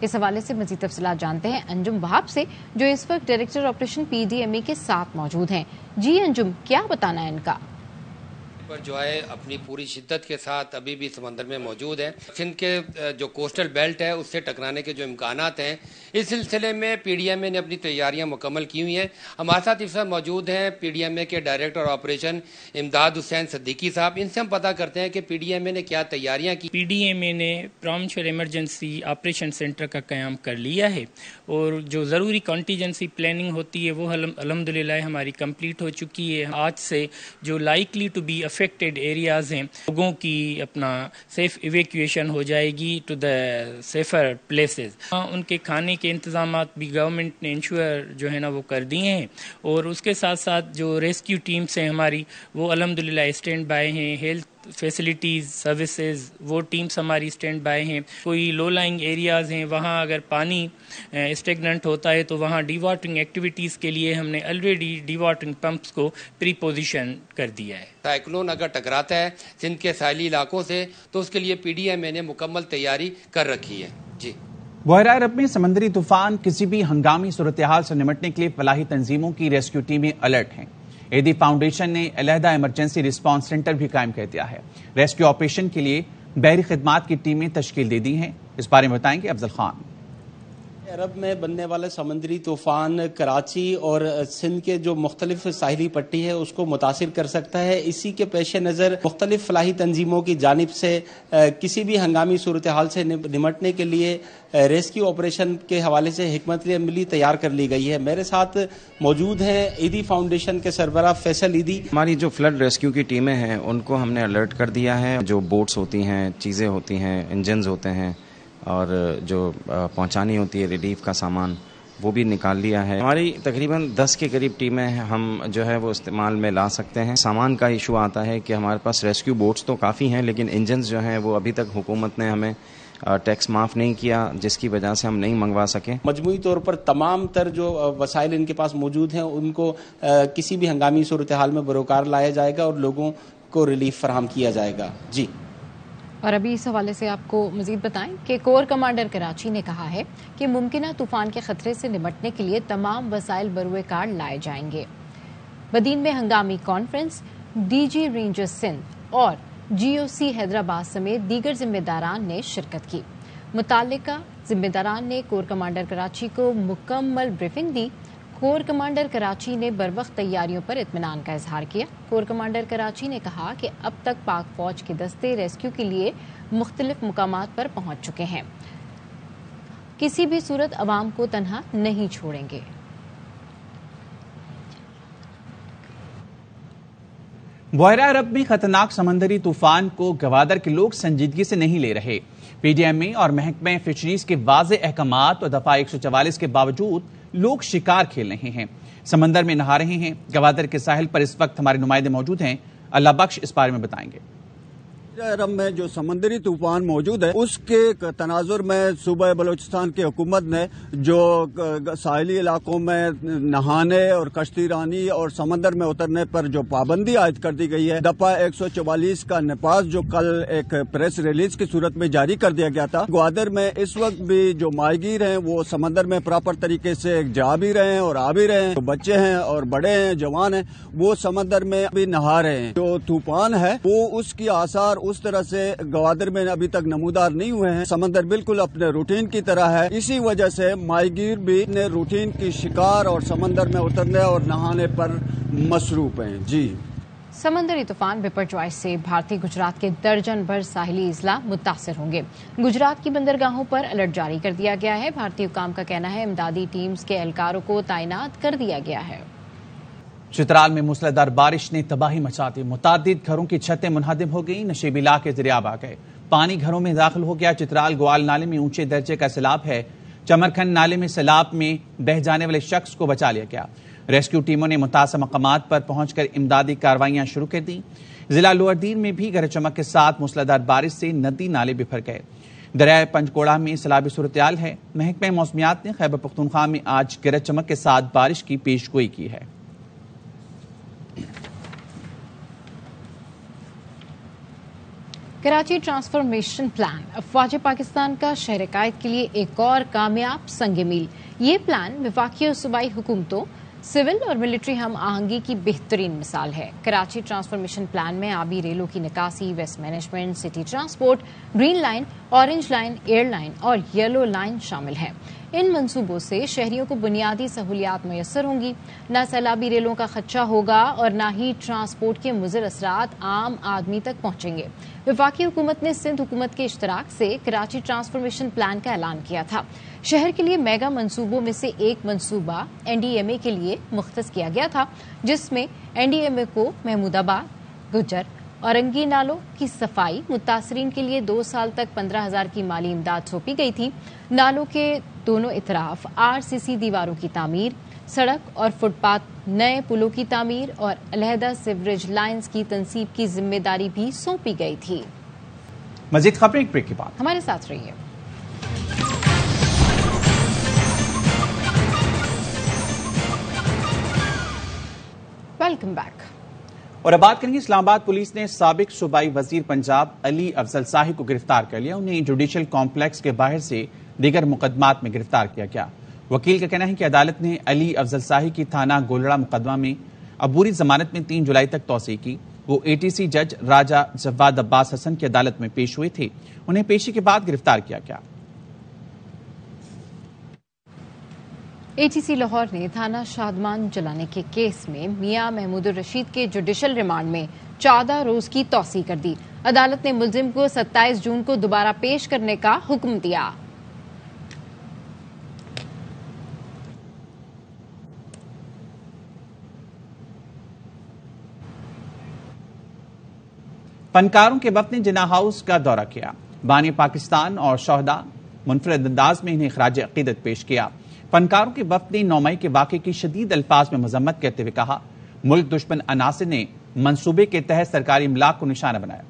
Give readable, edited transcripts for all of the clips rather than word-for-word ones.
اس حوالے سے مزید تفصیلات جانتے ہیں انجم وہاب سے، جو اس وقت ڈائریکٹر آپریشن PDME کے ساتھ موجود ہیں۔ جی انجم، کیا بتانا ہے ان کا؟ پر جو ہے اپنی پوری شدت کے ساتھ ابھی بھی سمندر میں موجود ہے۔ سندھ کے جو کوسٹل بیلٹ ہے اس سے ٹکرانے کے جو امکانات ہیں، اس سلسلے میں PDMA نے اپنی تیاریاں مکمل کی ہوئی ہیں۔ ہمارے ساتھ اس وقت موجود ہیں PDMA کے ڈائریکٹر آپریشن امداد حسین صدیقی صاحب۔ ان سے ہم پتہ کرتے ہیں کہ PDMA نے کیا تیاریاں کی۔ PDMA نے پرامپچر ایمرجنسی آپریشن سینٹر کا قیام کر لیا ہے، اور جو ضروری کانٹیجنسی پلاننگ ہوتی ہے وہ الحمدللہ ہماری کمپلیٹ ہو چکی ہے۔ آج سے جو likely to be affected areas ہیں، لوگوں کی اپنا سیف ایویکویشن ہو جائے گی ٹو دا سیفر پلیسز۔ ان کے کھانے کے انتظامات بھی گورنمنٹ نے انشور جو ہے نا وہ کر دیے ہیں، اور اس کے ساتھ ساتھ جو ریسکیو ٹیمز ہیں ہماری وہ الحمدللہ اسٹینڈ بائی ہیں۔ ہیلتھ فیسلٹیز سروسز وہ ٹیمز ہماری اسٹینڈ بائی ہیں۔ کوئی لو لائنگ ایریاز ہیں وہاں اگر پانی اسٹیگننٹ ہوتا ہے تو وہاں ڈی واٹرنگ ایکٹیویٹیز کے لیے ہم نے آلریڈی ڈی واٹرنگ پمپس کو پری پوزیشن کر دیا ہے۔ سائیکلون اگر ٹکراتا ہے سندھ کے ساحلی علاقوں سے تو اس کے لیے PDMA نے مکمل تیاری کر رکھی ہے۔ جی، بحیرہ عرب میں سمندری طوفان کسی بھی ہنگامی صورتحال سے نمٹنے کے لیے فلاحی تنظیموں کی ریسکیو ٹیمیں الرٹ ہیں۔ ایدی فاؤنڈیشن نے علیحدہ ایمرجنسی رسپانس سینٹر بھی قائم کر دیا ہے۔ ریسکیو آپریشن کے لیے بحری خدمات کی ٹیمیں تشکیل دے دی ہیں۔ اس بارے میں بتائیں گے افضل خان۔ عرب میں بننے والے سمندری طوفان کراچی اور سندھ کے جو مختلف ساحلی پٹی ہے اس کو متاثر کر سکتا ہے۔ اسی کے پیش نظر مختلف فلاحی تنظیموں کی جانب سے کسی بھی ہنگامی صورتحال سے نمٹنے کے لیے ریسکیو آپریشن کے حوالے سے حکمت عملی تیار کر لی گئی ہے۔ میرے ساتھ موجود ہیں ایدی فاؤنڈیشن کے سربراہ فیصل ایدی۔ ہماری جو فلڈ ریسکیو کی ٹیمیں ہیں ان کو ہم نے الرٹ کر دیا ہے۔ جو بوٹس ہوتی ہیں، چیزیں ہوتی ہیں، انجنز ہوتے ہیں، اور جو پہنچانی ہوتی ہے ریلیف کا سامان وہ بھی نکال لیا ہے۔ ہماری تقریباً 10 کے قریب ٹیمیں ہم جو ہے وہ استعمال میں لا سکتے ہیں۔ سامان کا ایشو آتا ہے کہ ہمارے پاس ریسکیو بوٹس تو کافی ہیں لیکن انجنز جو ہیں وہ ابھی تک حکومت نے ہمیں ٹیکس معاف نہیں کیا، جس کی وجہ سے ہم نہیں منگوا سکے۔ مجموعی طور پر تمام تر جو وسائل ان کے پاس موجود ہیں ان کو کسی بھی ہنگامی صورتحال میں بروکار لایا جائے گا اور لوگوں کو ریلیف فراہم کیا جائے گا۔ جی، اور ابھی اس حوالے سے آپ کو مزید بتائیں کہ کور کمانڈر کراچی نے کہا ہے کہ ممکنہ طوفان کے خطرے سے نمٹنے کے لیے تمام وسائل بروئے کار لائے جائیں گے۔ بدین میں ہنگامی کانفرنس DG رینجرز سندھ اور GOC حیدرآباد سمیت دیگر ذمہ داران نے شرکت کی۔ متعلقہ ذمہ داران نے کور کمانڈر کراچی کو مکمل بریفنگ دی۔ کور کمانڈر کراچی نے بروقت تیاریوں پر اطمینان کا اظہار کیا۔ کور کمانڈر کراچی نے کہا کہ اب تک پاک فوج کے دستے ریسکیو کے لیے مختلف مقامات پر پہنچ چکے ہیں، کسی بھی صورت عوام کو تنہا نہیں چھوڑیں گے۔ بحیرہ عرب میں خطرناک سمندری طوفان کو گوادر کے لوگ سنجیدگی سے نہیں لے رہے۔ PDMA اور محکمہ فشریز کے واضح احکامات اور دفعہ 144 کے باوجود لوگ شکار کھیل رہے ہیں، سمندر میں نہا رہے ہیں۔ گوادر کے ساحل پر اس وقت ہمارے نمائندے موجود ہیں، اللہ بخش اس بارے میں بتائیں گے۔ عرب میں جو سمندری طوفان موجود ہے اس کے تناظر میں صوبہ بلوچستان کی حکومت نے جو ساحلی علاقوں میں نہانے اور کشتی رانی اور سمندر میں اترنے پر جو پابندی عائد کر دی گئی ہے، دفعہ 144 کا نفاذ جو کل ایک پریس ریلیز کی صورت میں جاری کر دیا گیا تھا۔ گوادر میں اس وقت بھی جو ماہی گیر ہیں وہ سمندر میں پراپر طریقے سے جا بھی رہے ہیں اور آ بھی رہے ہیں، جو بچے ہیں اور بڑے ہیں، جوان ہیں، وہ سمندر میں بھی نہا رہے ہیں۔ جو طوفان ہے وہ اس کی آثار اس طرح سے گوادر میں ابھی تک نمودار نہیں ہوئے ہیں۔ سمندر بالکل اپنے روٹین کی طرح ہے، اسی وجہ سے ماہی گیر بھی اپنے روٹین کی شکار اور سمندر میں اترنے اور نہانے پر مصروف ہیں۔ جی، سمندری طوفان بپر جوائے سے بھارتی گجرات کے درجن بھر ساحلی اضلاع متاثر ہوں گے۔ گجرات کی بندرگاہوں پر الرٹ جاری کر دیا گیا ہے۔ بھارتی حکام کا کہنا ہے امدادی ٹیمز کے اہلکاروں کو تعینات کر دیا گیا ہے۔ چترال میں موسلادھار بارش نے تباہی مچا دی، متعدد گھروں کی چھتیں منہدم ہو گئیں، نشیبی علاقے دریاب آ گئے، پانی گھروں میں داخل ہو گیا۔ چترال گوال نالے میں اونچے درجے کا سیلاب ہے، چمرکھن نالے میں سیلاب میں بہہ جانے والے شخص کو بچا لیا گیا۔ ریسکیو ٹیموں نے متاثرہ مقامات پر پہنچ کر امدادی کارروائیاں شروع کر دیں۔ ضلع لوور دین میں بھی گرج چمک کے ساتھ موسلادھار بارش سے ندی نالے بفر گئے۔ دریائے پنچکوڑا میں سیلابی صورتحال ہے۔ محکمہ موسمیات نے خیبر پختونخوا میں آج گرج چمک کے ساتھ بارش کی پیش گوئی کی ہے۔ کراچی ٹرانسفارمیشن پلان افواج پاکستان کا شہر قائد کے لیے ایک اور کامیاب سنگ میل. یہ پلان وفاقی اور صوبائی حکومتوں، سول اور ملٹری ہم آہنگی کی بہترین مثال ہے. کراچی ٹرانسفارمیشن پلان میں آبی ریلوں کی نکاسی، waste management, city transport, green line, orange line, air line اور یلو لائن شامل ہیں. ان منصوبوں سے شہریوں کو بنیادی سہولیات میسر ہوں گی. نہ سیلابی ریلوں کا خدشہ ہوگا اور نہ ہی ٹرانسپورٹ کے مضر اثرات عام آدمی تک پہنچیں گے. وفاقی حکومت نے سندھ حکومت کے اشتراک سے کراچی ٹرانسفارمیشن پلان کا اعلان کیا تھا. شہر کے لیے میگا منصوبوں میں سے ایک منصوبہ NDMA کے لیے مختص کیا گیا تھا، جس میں NDMA کو محمود آباد، گجر اورنگی نالوں کی صفائی، متاثرین کے لیے 2 سال تک 15,000 کی مالی امداد سونپی گئی تھی. نالوں کے دونوں اطراف RCC دیواروں کی تعمیر، سڑک اور فٹ پاتھ، نئے پلوں کی تعمیر اور علیحدہ سیوریج لائنز کی تنصیب کی ذمہ داری بھی سونپی گئی تھی. مزید خبریں ایک بریک کے بعد. ہمارے ساتھ رہیے. Welcome back. اور اب بات کریں گے اسلام آباد پولیس نے سابق صوبائی وزیر پنجاب علی افضل صاحب کو گرفتار کر لیا. انہیں جوڈیشل کمپلیکس کے باہر سے دیگر مقدمات میں گرفتار کیا گیا. وکیل کا کہنا ہے کہ عدالت نے علی افضل صاحب کی تھانہ گولڑا مقدمہ میں عبوری ضمانت میں 3 جولائی تک توسیع کی. وہ ATC جج راجہ جواد عباس حسن کی عدالت میں پیش ہوئے تھے. انہیں پیشی کے بعد گرفتار کیا گیا. ATC لاہور نے تھانہ شادمان جلانے کے کیس میں میاں محمود الرشید کے جوڈیشل ریمانڈ میں 14 روز کی توسیع کر دی. عدالت نے ملزم کو 27 جون کو دوبارہ پیش کرنے کا حکم دیا. فنکاروں کے وفد نے جناح ہاؤس کا دورہ کیا. بانی پاکستان اور شہداء منفرد انداز میں انہیں خراج عقیدت پیش کیا. فنکاروں کے وفد نے 9 مئی کے واقعے کی شدید الفاظ میں مذمت کرتے ہوئے کہا ملک دشمن عناصر نے منصوبے کے تحت سرکاری املاک کو نشانہ بنایا.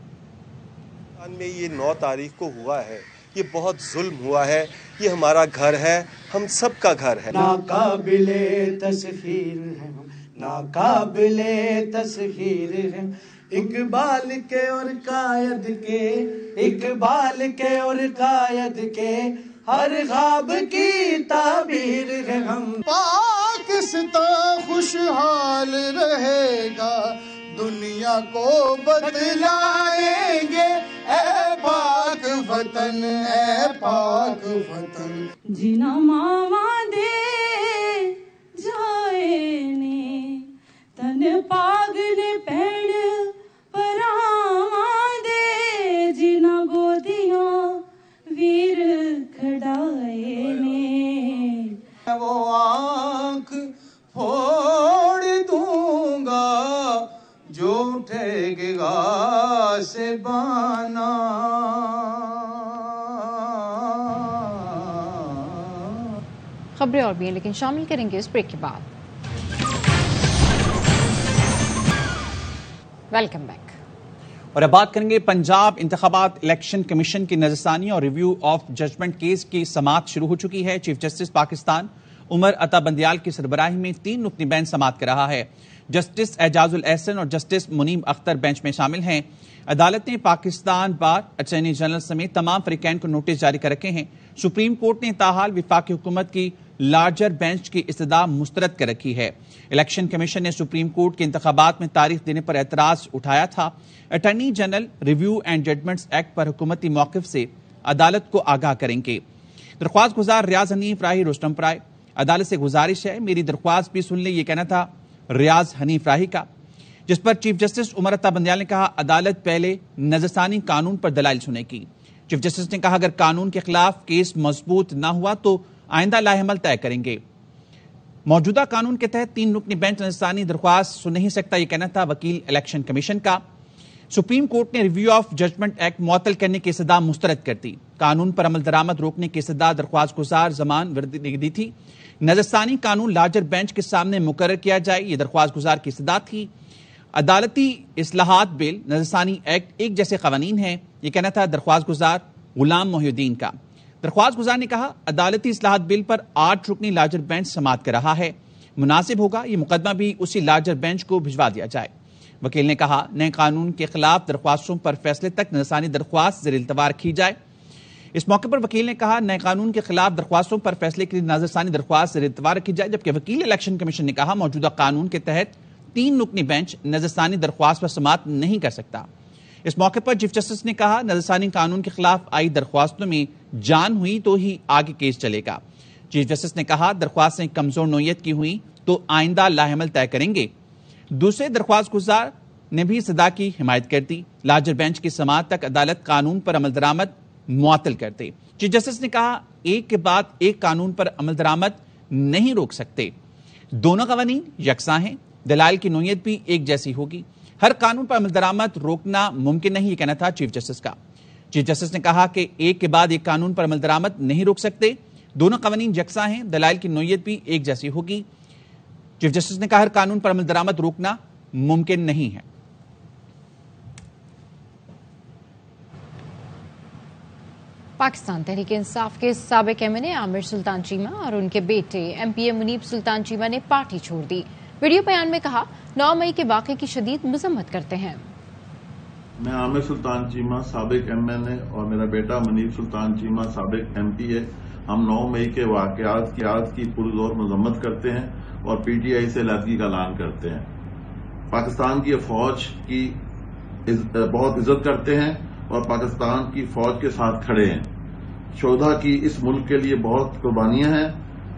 میں یہ 9 تاریخ کو ہوا ہے، یہ بہت ظلم ہوا ہے. یہ ہمارا گھر ہے، ہم سب کا گھر ہے. ناقابل تسخیر ہے، ناقابل تسخیر ہے. اقبال کے اور قائد کے، اقبال کے اور قائد کے ہر خواب کی تعبیر ہے. ہم پاکستان خوشحال رہے گا، دنیا کو بتلائیں گے. اے پاک وطن، اے پاک وطن. جنا ماما دے جائے نے تن پاگل پیڑ پراما دے. جنا گودیاں ویر کھڑائے نے. وہ آنکھ پھوڑ دوں گا جو اٹھے گا سے بانا. خبریں اور بھی ہیں لیکن شامل کریں گے اس بریک کے بعد. Welcome back. اور اب بات کریں گے پنجاب انتخابات الیکشن کمیشن کی نظرثانی اور ریویو آف ججمنٹ کیس کی سماعت شروع ہو چکی ہے. چیف جسٹس پاکستان عمر عطا بندیال کی سربراہی میں 3 رکنی بینچ سماعت کر رہا ہے. جسٹس اعجاز الاحسن اور جسٹس منیم اختر بینچ میں شامل ہیں. عدالت نے پاکستان بار اٹارنی جنرل سمیت تمام فریقین کو نوٹس جاری کر رکھے ہیں. سپریم کورٹ نے تاحال وفاقی حکومت کی لارجر بینچ کی استدعا مسترد کر رکھی ہے. الیکشن کمیشن نے سپریم کورٹ کے انتخابات میں تاریخ دینے پر اعتراض اٹھایا تھا. Attorney general review and judgments act پر حکومتی موقف سے عدالت کو آگاہ کریں گے. درخواست گزار ریاض حنیف راہی روستم پرائے. عدالت سے گزارش ہے میری درخواست بھی سن لیں، یہ کہنا تھا ریاض حنیف راہی کا، جس پر چیف جسٹس عمر عطا بندیال نے کہا عدالت پہلے نظرثانی قانون پر دلائل سنے گی. چیف جسٹس نے کہا اگر قانون کے خلاف کیس مضبوط نہ ہوا تو آئندہ لاہ عمل طے کریں گے. موجودہ قانون کے تحت 3 رکنی بینچ نظرثانی درخواست سن نہیں سکتا، یہ کہنا تھا وکیل الیکشن کمیشن کا. سپریم کورٹ نے ریویو آف ججمنٹ ایکٹ معطل کرنے کی استدعا مسترد کر دی. قانون پر عمل درآمد روکنے کی استدعا درخواست گزار زمان وردی دی تھی. نظرثانی قانون لارجر بینچ کے سامنے مقرر کیا جائے، یہ درخواست گزار کی استدعا تھی. عدالتی اصلاحات بل نظرثانی ایکٹ ایک جیسے قوانین ہیں، یہ کہنا تھا درخواست گزار غلام محی الدین کا. درخواست گزار نے کہا عدالتی اصلاحات بل پر 8 رکنی لارجر بینچ سماعت کر رہا ہے، مناسب ہوگا یہ مقدمہ بھی اسی لارجر بینچ کو بھجوا دیا جائے. وکیل نے کہا نئے قانون کے خلاف درخواستوں پر فیصلے تک نظرثانی درخواست زیر التوا رکھی جائے۔ اس موقع پر وکیل نے کہا نئے قانون کے خلاف درخواستوں پر فیصلے کے لیے نظرثانی درخواست زیر التوا رکھی جائے، جبکہ وکیل الیکشن کمیشن نے کہا موجودہ قانون کے تحت 3 رکنی بینچ نظرثانی درخواست پر سماعت نہیں کر سکتا۔ اس موقع پر چیف جسٹس نے کہا نظرثانی قانون کے خلاف آئی درخواستوں میں جان ہوئی تو ہی آگے کیس چلے گا۔ چیف جسٹس نے کہا درخواستیں کمزور نوعیت کی ہوئی تو آئندہ لاحمل طے کریں گے۔ دوسرے درخواست گزار نے بھی صدا کی حمایت کر دی، لارجر بینچ کی سماعت تک عدالت قانون پر عمل درآمد معطل کر دے۔ چیف جسٹس نے کہا ایک کے بعد ایک قانون پر عمل درآمد نہیں روک سکتے، دونوں قوانین یکساں ہیں، دلائل کی نوعیت بھی ایک جیسی ہوگی، ہر قانون پر عمل درآمد روکنا ممکن نہیں، یہ کہنا تھا چیف جسٹس کا۔ چیف جسٹس نے کہا کہ ایک کے بعد ایک قانون پر عمل درآمد نہیں روک سکتے، دونوں قوانین یکساں ہیں، دلائل کی نوعیت بھی ایک جیسی ہوگی۔ چیف جسٹس نے کہا ہر قانون پر عمل درآمد روکنا ممکن نہیں ہے۔ پاکستان تحریک انصاف کے سابق ایم این اے عامر سلطان چیمہ اور ان کے بیٹے ایم پی اے منیب سلطان چیمہ نے پارٹی چھوڑ دی۔ ویڈیو بیان میں کہا 9 مئی کے واقعے کی شدید مذمت کرتے ہیں۔ میں عامر سلطان چیمہ سابق ایم این اے اور میرا بیٹا منیب سلطان چیمہ سابق ایم پی اے، ہم 9 مئی کے واقعات کی پرزور مذمت کرتے ہیں اور پی ٹی آئی سے علیحدگی کا اعلان کرتے ہیں۔ پاکستان کی فوج کی بہت عزت کرتے ہیں اور پاکستان کی فوج کے ساتھ کھڑے ہیں۔ شہداء کی اس ملک کے لیے بہت قربانیاں ہیں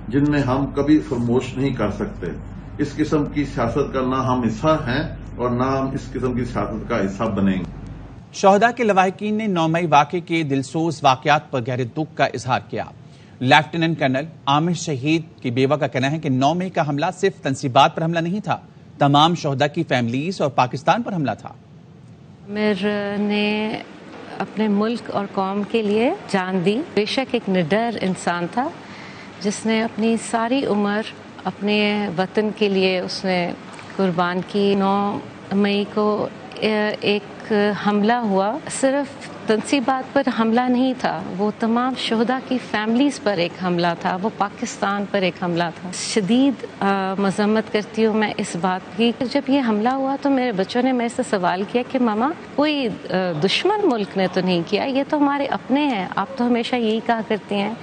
جن میں ہم کبھی فراموش نہیں کر سکتے۔ اس قسم کی سیاست کا نہ ہم حصہ ہیں اور نہ ہم اس قسم کی سیاست کا حصہ بنیں گے۔ شہداء کے لواحقین نے 9 مئی واقعے کے دلسوز واقعات پر گہرے دکھ کا اظہار کیا۔ لیفٹیننٹ کرنل عامر شہید کی بیوہ کا کہنا ہے کہ 9 مئی کا حملہ صرف تنصیبات پر حملہ نہیں تھا، تمام شہداء کی فیملیز اور پاکستان پر حملہ تھا۔ عامر نے اپنے ملک اور قوم کے لیے جان دی، بے شک ایک نڈر انسان تھا جس نے اپنی ساری عمر اپنے وطن کے لیے اس نے قربان کی۔ 9 مئی کو ایک حملہ ہوا، صرف تنصیبات پر حملہ نہیں تھا، وہ تمام شہداء کی فیملیز پر ایک حملہ تھا، وہ پاکستان پر ایک حملہ تھا۔ شدید مذمت کرتی ہوں میں اس بات کی۔ جب یہ حملہ ہوا تو میرے بچوں نے میرے سے سوال کیا کہ ماما کوئی دشمن ملک نے تو نہیں کیا، یہ تو ہمارے اپنے ہیں، آپ تو ہمیشہ یہی کہا کرتے ہیں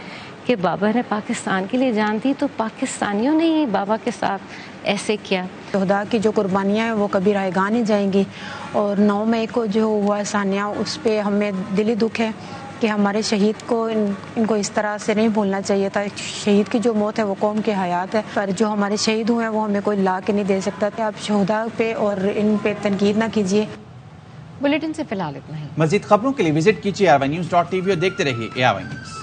کہ بابا نے پاکستان کے لیے جان دی، تو پاکستانیوں نے ہی بابا کے ساتھ ایسے کیا۔ شہداء کی جو قربانیاں ہیں وہ کبھی رائے گاہ نہیں جائیں گی، اور 9 مئی کو جو ہوا ثانیہ اس پہ ہمیں دلی دکھ ہے کہ ہمارے شہید کو ان کو اس طرح سے نہیں بھولنا چاہیے تھا۔ شہید کی جو موت ہے وہ قوم کی حیات ہے، پر جو ہمارے شہید ہوئے ہیں وہ ہمیں کوئی لا کے نہیں دے سکتا۔ آپ شہداء پہ اور ان پہ تنقید نہ کیجیے۔ بلیٹن سے فی الحال اتنا ہی۔ مزید خبروں کے لیے وزٹ کیجیے airwaynews.tv اور دیکھتے رہیے AirWay News۔